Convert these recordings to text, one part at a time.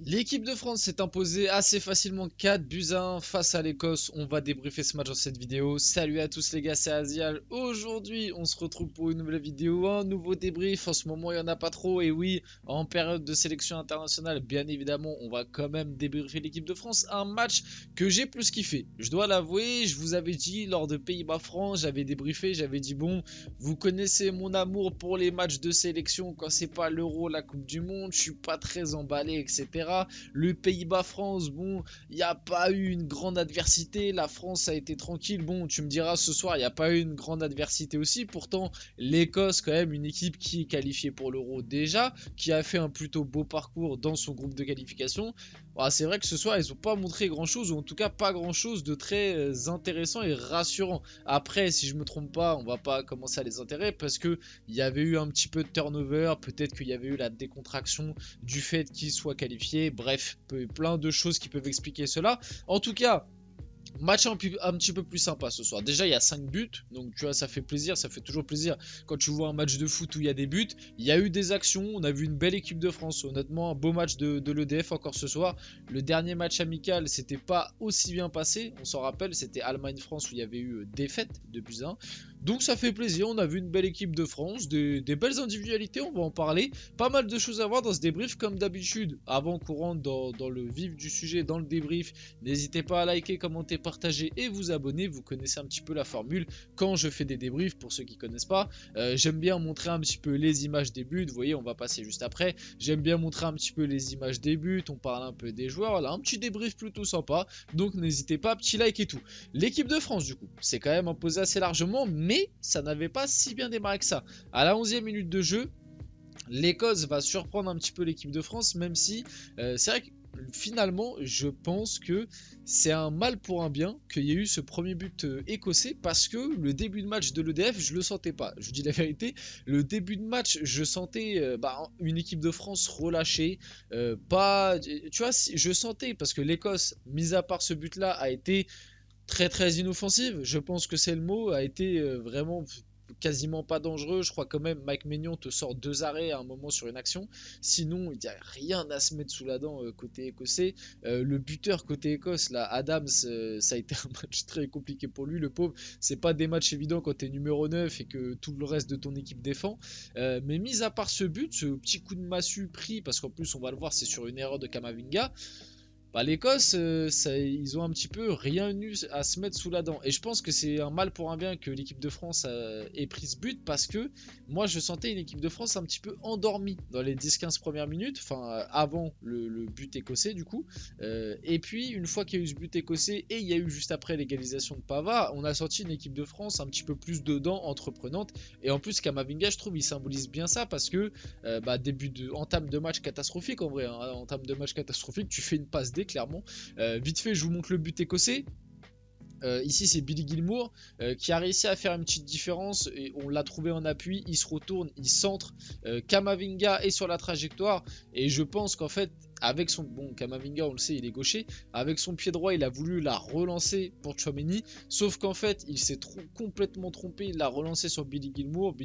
L'équipe de France s'est imposée assez facilement 4-1 face à l'Écosse. On va débriefer ce match dans cette vidéo. Salut à tous les gars, c'est Azial. Aujourd'hui, on se retrouve pour une nouvelle vidéo, un nouveau débrief. En ce moment, il n'y en a pas trop. Et oui, en période de sélection internationale, bien évidemment, on va quand même débriefer l'équipe de France. Un match que j'ai plus kiffé. Je dois l'avouer, je vous avais dit lors de Pays-Bas-France, j'avais débriefé, j'avais dit bon, vous connaissez mon amour pour les matchs de sélection quand c'est pas l'Euro, la Coupe du Monde. Je suis pas très emballé, etc. Le Pays-Bas-France, bon, il n'y a pas eu une grande adversité. La France a été tranquille. Bon, tu me diras ce soir, il n'y a pas eu une grande adversité aussi. Pourtant, l'Écosse, quand même, une équipe qui est qualifiée pour l'Euro déjà, qui a fait un plutôt beau parcours dans son groupe de qualification. Bon, c'est vrai que ce soir, ils n'ont pas montré grand-chose, ou en tout cas pas grand-chose de très intéressant et rassurant. Après, si je me trompe pas, on va pas commencer à les enterrer parce que il y avait eu un petit peu de turnover, peut-être qu'il y avait eu la décontraction du fait qu'ils soient qualifiés. Bref, plein de choses qui peuvent expliquer cela. En tout cas, match un petit peu plus sympa ce soir. Déjà, il y a 5 buts, donc tu vois, ça fait plaisir, ça fait toujours plaisir quand tu vois un match de foot où il y a des buts. Il y a eu des actions, on a vu une belle équipe de France, honnêtement, un beau match de l'EDF encore ce soir. Le dernier match amical, c'était pas aussi bien passé, on s'en rappelle, c'était Allemagne-France où il y avait eu défaite de buts 1. Donc ça fait plaisir, on a vu une belle équipe de France, des belles individualités, on va en parler. Pas mal de choses à voir dans ce débrief comme d'habitude. Avant qu'on rentre dans le vif du sujet, dans le débrief, n'hésitez pas à liker, commenter, partager et vous abonner. Vous connaissez un petit peu la formule quand je fais des débriefs pour ceux qui connaissent pas. J'aime bien montrer un petit peu les images des buts. Vous voyez, on va passer juste après. J'aime bien montrer un petit peu les images des buts. On parle un peu des joueurs. Voilà, un petit débrief plutôt sympa. Donc n'hésitez pas, petit like et tout. L'équipe de France, du coup, c'est quand même imposé assez largement, mais ça n'avait pas si bien démarré que ça. À la 11e minute de jeu, l'Écosse va surprendre un petit peu l'équipe de France, même si c'est vrai que finalement, je pense que c'est un mal pour un bien qu'il y ait eu ce premier but écossais parce que le début de match de l'EDF, je le sentais pas. Je vous dis la vérité, le début de match, je sentais une équipe de France relâchée. Pas, tu vois, je sentais parce que l'Écosse, mis à part ce but-là, a été très inoffensive. Je pense que c'est le mot, a été vraiment quasiment pas dangereux. Je crois quand même Mike Maignan te sort 2 arrêts à un moment sur une action. Sinon, il n'y a rien à se mettre sous la dent côté écossais. Le buteur côté Écosse, là, Adams, ça a été un match très compliqué pour lui, le pauvre. C'est pas des matchs évidents quand tu es numéro 9 et que tout le reste de ton équipe défend. Mais mis à part ce but, ce petit coup de massue pris, parce qu'en plus on va le voir, c'est sur une erreur de Kamavinga. Bah, l'Écosse, ils ont un petit peu rien eu à se mettre sous la dent. Et je pense que c'est un mal pour un bien que l'équipe de France ait pris ce but parce que moi je sentais une équipe de France un petit peu endormie dans les 10-15 premières minutes, enfin avant le but écossais du coup. Et puis une fois qu'il y a eu ce but écossais et il y a eu juste après l'égalisation de Pavard, on a senti une équipe de France un petit peu plus dedans, entreprenante. Et en plus Kamavinga, je trouve, il symbolise bien ça parce que début de entame de match catastrophique en vrai, hein, entame de match catastrophique, tu fais une passe D clairement. Vite fait, je vous montre le but écossais. Ici c'est Billy Gilmour qui a réussi à faire une petite différence et on l'a trouvé en appui, il se retourne, il centre, Kamavinga est sur la trajectoire et je pense qu'en fait avec son, bon Kamavinga on le sait il est gaucher, avec son pied droit il a voulu la relancer pour Tchouaméni, sauf qu'en fait il s'est complètement trompé, il l'a relancé sur Billy Gilmour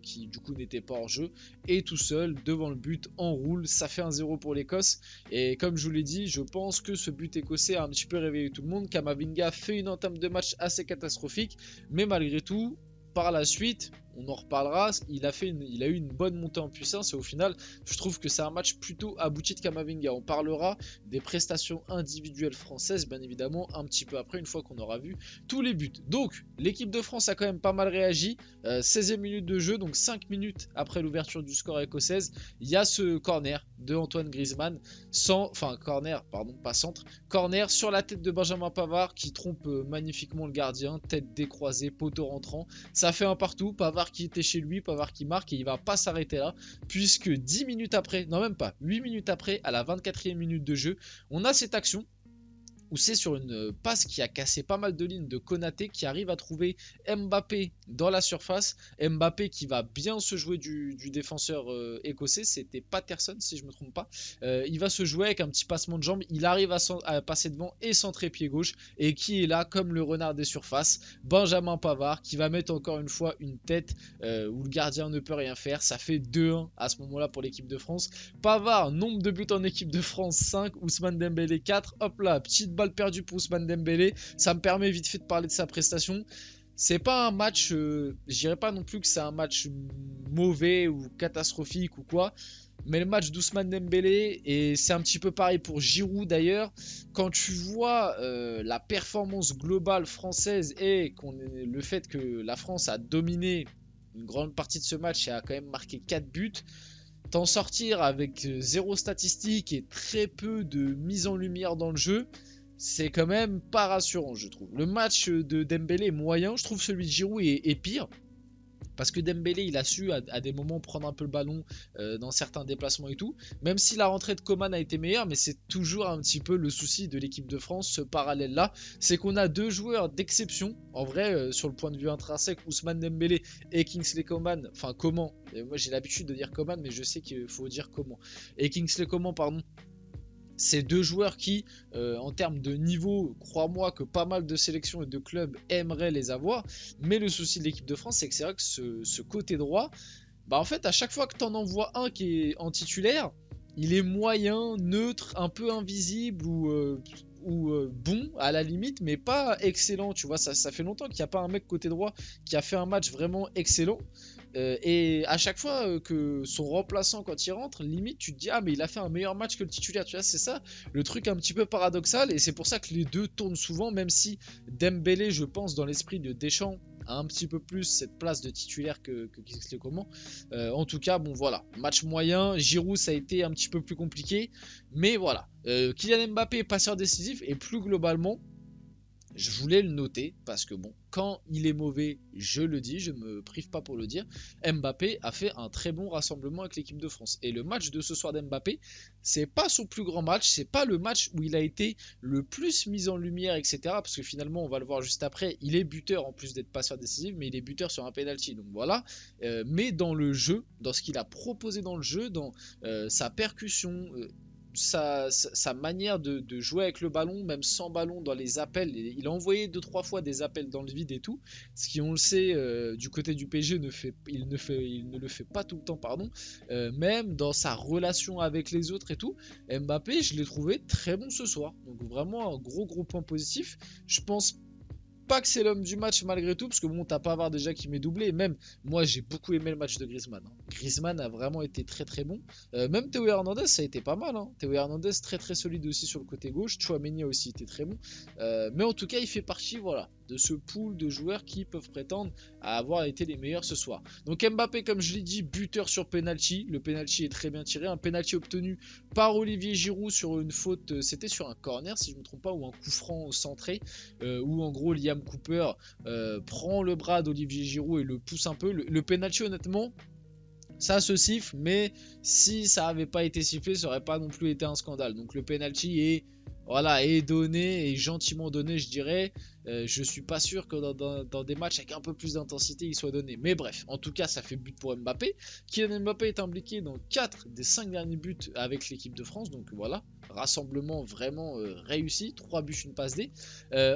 qui du coup n'était pas hors jeu et tout seul devant le but en roule, ça fait un 0 pour l'Écosse et comme je vous l'ai dit je pense que ce but écossais a un petit peu réveillé tout le monde. Kamavinga fait une entame de match assez catastrophique, mais malgré tout, par la suite, on en reparlera, il a eu une bonne montée en puissance et au final, je trouve que c'est un match plutôt abouti de Kamavinga. On parlera des prestations individuelles françaises, bien évidemment, un petit peu après, une fois qu'on aura vu tous les buts. Donc, l'équipe de France a quand même pas mal réagi. 16e minute de jeu, donc 5 minutes après l'ouverture du score écossaise, il y a ce corner de Antoine Griezmann, corner, pardon, pas centre, corner sur la tête de Benjamin Pavard qui trompe magnifiquement le gardien, tête décroisée, poteau rentrant. Ça fait un partout, Pavard qui était chez lui, Pavard qui marque et il va pas s'arrêter là puisque 10 minutes après, non même pas, 8 minutes après, à la 24e minute de jeu, on a cette action où c'est sur une passe qui a cassé pas mal de lignes de Konaté qui arrive à trouver Mbappé dans la surface. Mbappé qui va bien se jouer du défenseur écossais, c'était Patterson si je me trompe pas. Il va se jouer avec un petit passement de jambes, il arrive à passer devant et centrer pied gauche. Et qui est là comme le renard des surfaces, Benjamin Pavard qui va mettre encore une fois une tête où le gardien ne peut rien faire. Ça fait 2-1 à ce moment là pour l'équipe de France. Pavard, nombre de buts en équipe de France 5, Ousmane Dembélé 4. Hop là, petite balle perdue pour Ousmane Dembélé. Ça me permet vite fait de parler de sa prestation. C'est pas un match, je dirais pas non plus que c'est un match mauvais ou catastrophique ou quoi. Mais le match d'Ousmane Dembélé, et c'est un petit peu pareil pour Giroud d'ailleurs, quand tu vois la performance globale française et le fait que la France a dominé une grande partie de ce match et a quand même marqué 4 buts, t'en sortir avec zéro statistique et très peu de mise en lumière dans le jeu, c'est quand même pas rassurant je trouve. Le match de Dembélé est moyen, je trouve celui de Giroud est pire. Parce que Dembélé il a su à des moments prendre un peu le ballon dans certains déplacements et tout. Même si la rentrée de Coman a été meilleure, mais c'est toujours un petit peu le souci de l'équipe de France, ce parallèle là. C'est qu'on a deux joueurs d'exception. En vrai, sur le point de vue intrinsèque, Ousmane Dembélé et Kingsley Coman. Enfin, comment moi j'ai l'habitude de dire Coman, mais je sais qu'il faut dire comment. Et Kingsley Coman, pardon. C'est deux joueurs qui, en termes de niveau, crois-moi que pas mal de sélections et de clubs aimeraient les avoir. Mais le souci de l'équipe de France, c'est que c'est vrai que ce côté droit, bah en fait, à chaque fois que tu en envoies un qui est en titulaire, il est moyen, neutre, un peu invisible ou bon à la limite, mais pas excellent. Tu vois, ça fait longtemps qu'il n'y a pas un mec côté droit qui a fait un match vraiment excellent. Et à chaque fois que son remplaçant quand il rentre, limite tu te dis ah mais il a fait un meilleur match que le titulaire, tu vois, c'est ça le truc un petit peu paradoxal et c'est pour ça que les deux tournent souvent, même si Dembélé je pense dans l'esprit de Deschamps a un petit peu plus cette place de titulaire que Kingsley Coman. En tout cas bon voilà, match moyen, Giroud ça a été un petit peu plus compliqué, mais voilà, Kylian Mbappé passeur décisif et plus globalement je voulais le noter parce que bon, quand il est mauvais, je le dis, je me prive pas pour le dire. Mbappé a fait un très bon rassemblement avec l'équipe de France. Et le match de ce soir d'Mbappé, c'est pas son plus grand match, c'est pas le match où il a été le plus mis en lumière, etc. Parce que finalement, on va le voir juste après, il est buteur en plus d'être passeur décisif, mais il est buteur sur un penalty. Donc voilà. Mais dans le jeu, dans ce qu'il a proposé dans le jeu, dans sa percussion. Sa manière de jouer avec le ballon, même sans ballon dans les appels, il a envoyé 2-3 fois des appels dans le vide et tout, ce qui on le sait du côté du PSG il ne le fait pas tout le temps pardon, même dans sa relation avec les autres et tout. Mbappé je l'ai trouvé très bon ce soir, donc vraiment un gros point positif. Je pense pas que c'est l'homme du match malgré tout, parce que bon, t'as Pavard déjà qui m'est doublé, et même moi j'ai beaucoup aimé le match de Griezmann. Griezmann a vraiment été très bon. Même Théo Hernandez ça a été pas mal. Théo Hernandez très solide aussi sur le côté gauche. Tchouaméni a aussi été très bon. Mais en tout cas, il fait partie voilà, de ce pool de joueurs qui peuvent prétendre à avoir été les meilleurs ce soir. Donc Mbappé, comme je l'ai dit, buteur sur penalty. Le penalty est très bien tiré. Un penalty obtenu par Olivier Giroud sur une faute, c'était sur un corner si je ne me trompe pas, ou un coup franc centré, où en gros Liam Cooper prend le bras d'Olivier Giroud et le pousse un peu. Le penalty honnêtement, ça se siffle, mais si ça n'avait pas été sifflé, ça n'aurait pas non plus été un scandale. Donc le penalty est donné et gentiment donné, je dirais. Je suis pas sûr que dans des matchs avec un peu plus d'intensité il soit donné, mais bref, en tout cas ça fait but pour Mbappé. Kylian Mbappé est impliqué dans 4 des 5 derniers buts avec l'équipe de France, donc voilà, rassemblement vraiment réussi, 3 buts, une passe D.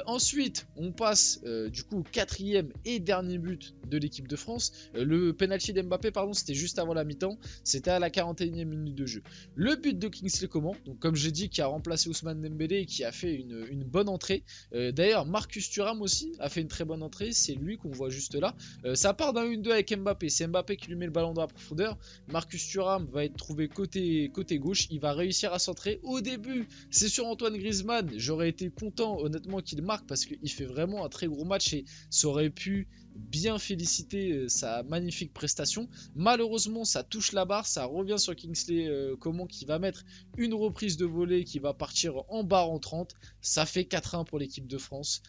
Ensuite on passe du coup au 4e et dernier but de l'équipe de France. Le penalty d'Mbappé pardon, c'était juste avant la mi-temps, c'était à la 41e minute de jeu. Le but de Kingsley Coman, donc comme j'ai dit, qui a remplacé Ousmane Dembélé et qui a fait une bonne entrée. D'ailleurs Marcus Thuram aussi a fait une très bonne entrée, c'est lui qu'on voit juste là. Ça part d'un 1-2 avec Mbappé, c'est Mbappé qui lui met le ballon dans la profondeur. Marcus Thuram va être trouvé côté gauche, il va réussir à centrer. Au début c'est sur Antoine Griezmann, j'aurais été content honnêtement qu'il marque parce qu'il fait vraiment un très gros match et ça aurait pu bien féliciter sa magnifique prestation. Malheureusement ça touche la barre, ça revient sur Kingsley Coman qui va mettre une reprise de volée qui va partir en barre en 30. Ça fait 4-1 pour l'équipe de France.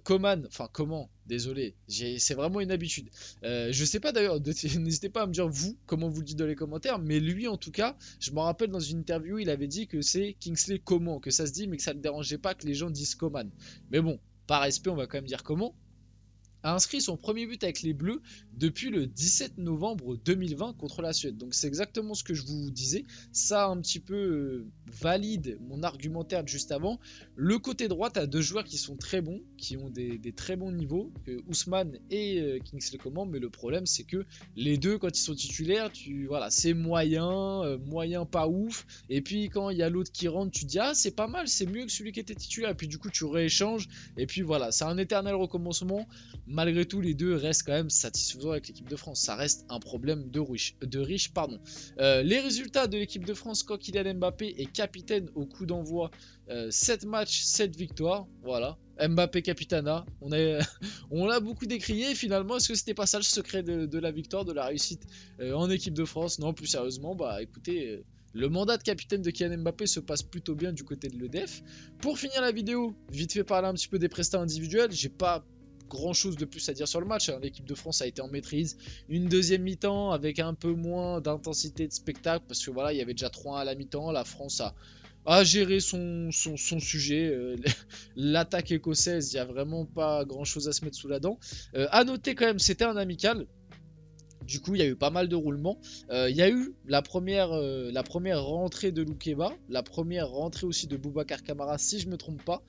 Coman, enfin comment, désolé, c'est vraiment une habitude. Je sais pas d'ailleurs, n'hésitez pas à me dire vous, comment vous le dites dans les commentaires, mais lui en tout cas, je me rappelle dans une interview, il avait dit que c'est Kingsley Coman, que ça se dit, mais que ça ne dérangeait pas que les gens disent Coman. Mais bon, par respect, on va quand même dire comment. A inscrit son premier but avec les Bleus depuis le 17 novembre 2020 contre la Suède. Donc c'est exactement ce que je vous disais. Ça un petit peu valide mon argumentaire de juste avant. Le côté droit, tu as deux joueurs qui sont très bons, qui ont des très bons niveaux, Ousmane et Kingsley Coman. Mais le problème c'est que les deux quand ils sont titulaires, voilà, c'est moyen, moyen pas ouf. Et puis quand il y a l'autre qui rentre, tu te dis ah c'est pas mal, c'est mieux que celui qui était titulaire. Et puis du coup tu rééchanges. Et puis voilà, c'est un éternel recommencement. Malgré tout, les deux restent quand même satisfaisants avec l'équipe de France. Ça reste un problème de riche. Les résultats de l'équipe de France quand Kylian Mbappé est capitaine au coup d'envoi, 7 matchs, 7 victoires. Voilà. Mbappé Capitana, on l'a beaucoup décrié. Finalement, est-ce que c'était pas ça le secret de la victoire, de la réussite en équipe de France? Non, plus sérieusement, bah écoutez... Le mandat de capitaine de Kylian Mbappé se passe plutôt bien du côté de l'EDF. Pour finir la vidéo, vite fait parler un petit peu des prestats individuels. J'ai pas grand chose de plus à dire sur le match. L'équipe de France a été en maîtrise. Une deuxième mi-temps avec un peu moins d'intensité de spectacle parce que voilà, il y avait déjà 3-1 à la mi-temps. La France a géré son sujet. L'attaque écossaise, il n'y a vraiment pas grand chose à se mettre sous la dent. À noter quand même, c'était un amical. Du coup, il y a eu pas mal de roulements. Il y a eu la première rentrée de Loukeba, la première rentrée aussi de Boubacar Kamara, si je ne me trompe pas.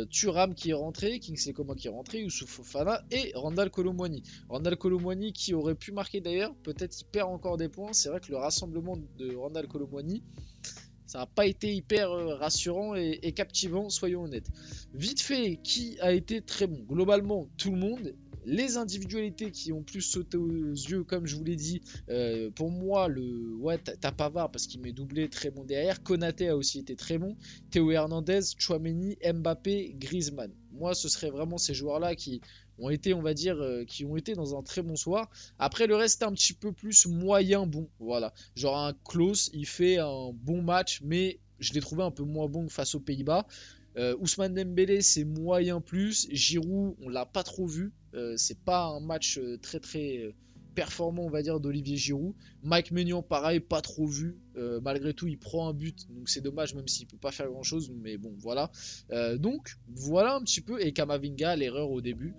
Thuram qui est rentré, Kingsley Coman qui est rentré, Youssouf Fofana et Randal Kolo Muani. Randal Kolo Muani qui aurait pu marquer d'ailleurs, peut-être il perd encore des points. C'est vrai que le rassemblement de Randal Kolo Muani, ça n'a pas été hyper rassurant et captivant, soyons honnêtes. Vite fait, qui a été très bon? Globalement, tout le monde. Les individualités qui ont plus sauté aux yeux, comme je vous l'ai dit, pour moi, t'as Pavard parce qu'il m'est doublé, très bon derrière. Konaté a aussi été très bon. Théo Hernandez, Tchouaméni, Mbappé, Griezmann. Moi, ce serait vraiment ces joueurs-là qui ont été, on va dire, qui ont été dans un très bon soir. Après, le reste, un petit peu plus moyen bon. Voilà. Genre un Klose, il fait un bon match, mais je l'ai trouvé un peu moins bon que face aux Pays-Bas. Ousmane Dembélé c'est moyen plus. Giroud on l'a pas trop vu. C'est pas un match très performant on va dire d'Olivier Giroud. Mike Maignan pareil pas trop vu. Malgré tout il prend un but donc c'est dommage même s'il peut pas faire grand chose mais bon voilà. Donc voilà un petit peu et Kamavinga l'erreur au début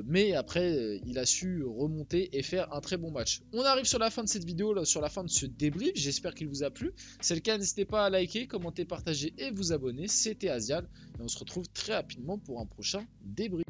mais après il a su remonter et faire un très bon match. On arrive sur la fin de cette vidéo là, sur la fin de ce débrief. J'espère qu'il vous a plu. Si c'est le cas n'hésitez pas à liker, commenter, partager et vous abonner. C'était Azial et on se retrouve très rapidement pour un prochain débrief.